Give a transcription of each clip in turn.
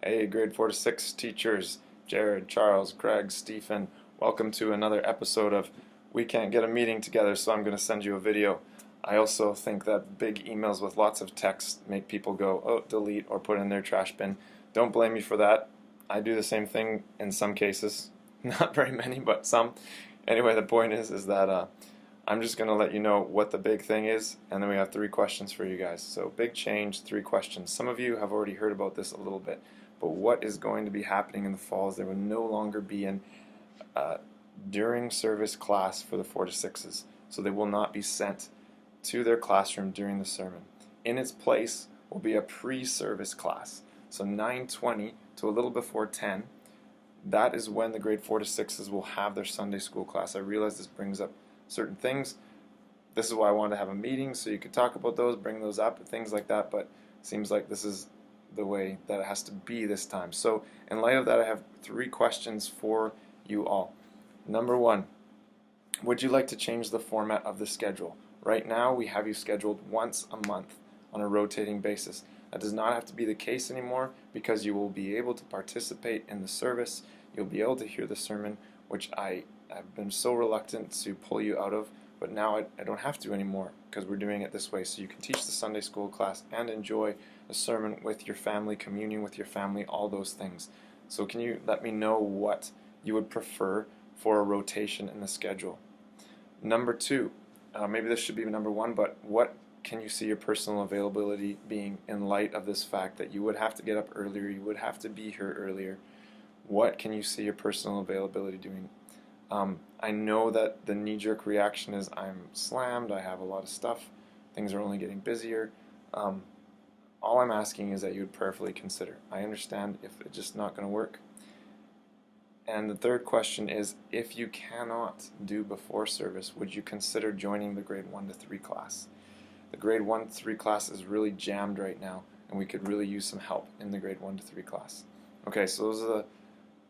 Hey, grade 4 to 6 teachers, Jared, Charles, Craig, Stephen, welcome to another episode of We Can't Get a Meeting Together, so I'm going to send you a video. I also think that big emails with lots of text make people go, oh, delete or put in their trash bin. Don't blame me for that. I do the same thing in some cases. Not very many, but some. Anyway, the point is that I'm just going to let you know what the big thing is, and then we have 3 questions for you guys. So big change, 3 questions. Some of you have already heard about this a little bit, but what is going to be happening in the fall is there will no longer be an during service class for the 4 to 6s. So they will not be sent to their classroom during the sermon. In its place will be a pre-service class. So 9:20 to a little before 10. That is when the grade 4 to 6s will have their Sunday school class. I realize this brings up certain things. This is why I wanted to have a meeting so you could talk about those, bring those up, things like that, but it seems like this is the way that it has to be this time. So in light of that, I have 3 questions for you all. Number 1, would you like to change the format of the schedule? Right now we have you scheduled once a month on a rotating basis. That does not have to be the case anymore because you will be able to participate in the service. You'll be able to hear the sermon, which I have been so reluctant to pull you out of, but now I don't have to anymore because we're doing it this way. So you can teach the Sunday school class and enjoy a sermon with your family, communion with your family, all those things. So can you let me know what you would prefer for a rotation in the schedule? Number 2, maybe this should be number 1, but what can you see your personal availability being in light of this fact that you would have to get up earlier, you would have to be here earlier? What can you see your personal availability doing? I know that the knee-jerk reaction is I'm slammed, I have a lot of stuff, things are only getting busier. All I'm asking is that you would prayerfully consider. I understand if it's just not going to work. And the 3rd question is, if you cannot do before service, would you consider joining the grade 1 to 3 class? The grade 1 to 3 class is really jammed right now, and we could really use some help in the grade 1 to 3 class. Okay, so those are the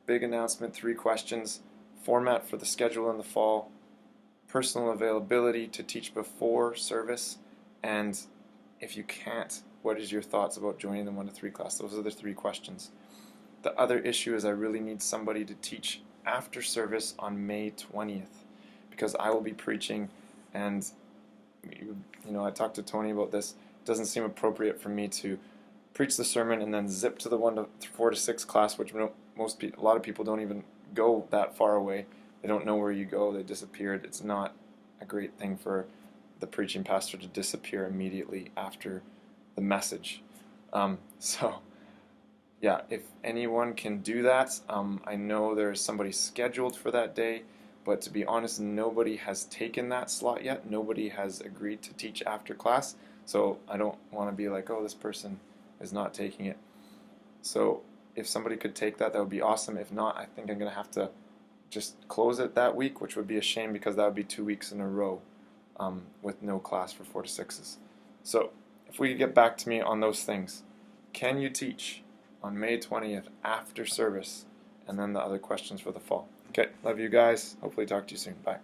big announcement, 3 questions. Format for the schedule in the fall, personal availability to teach before service, and if you can't, what is your thoughts about joining the 1 to 3 class? Those are the 3 questions. The other issue is I really need somebody to teach after service on May 20th because I will be preaching, and I talked to Tony about this. It doesn't seem appropriate for me to preach the sermon and then zip to the 4 to 6 class, which a lot of people don't even go that far away. They don't know where you go. They disappeared. It's not a great thing for the preaching pastor to disappear immediately after the message. So yeah, if anyone can do that, I know there's somebody scheduled for that day, but to be honest, nobody has taken that slot yet. Nobody has agreed to teach after class, so I don't want to be like, oh, this person is not taking it. So if somebody could take that, that would be awesome. If not, I think I'm going to have to just close it that week, which would be a shame because that would be 2 weeks in a row with no class for 4 to 6s. So if we could get back to me on those things, can you teach on May 20th after service? And then the other questions for the fall. Okay, love you guys. Hopefully talk to you soon. Bye.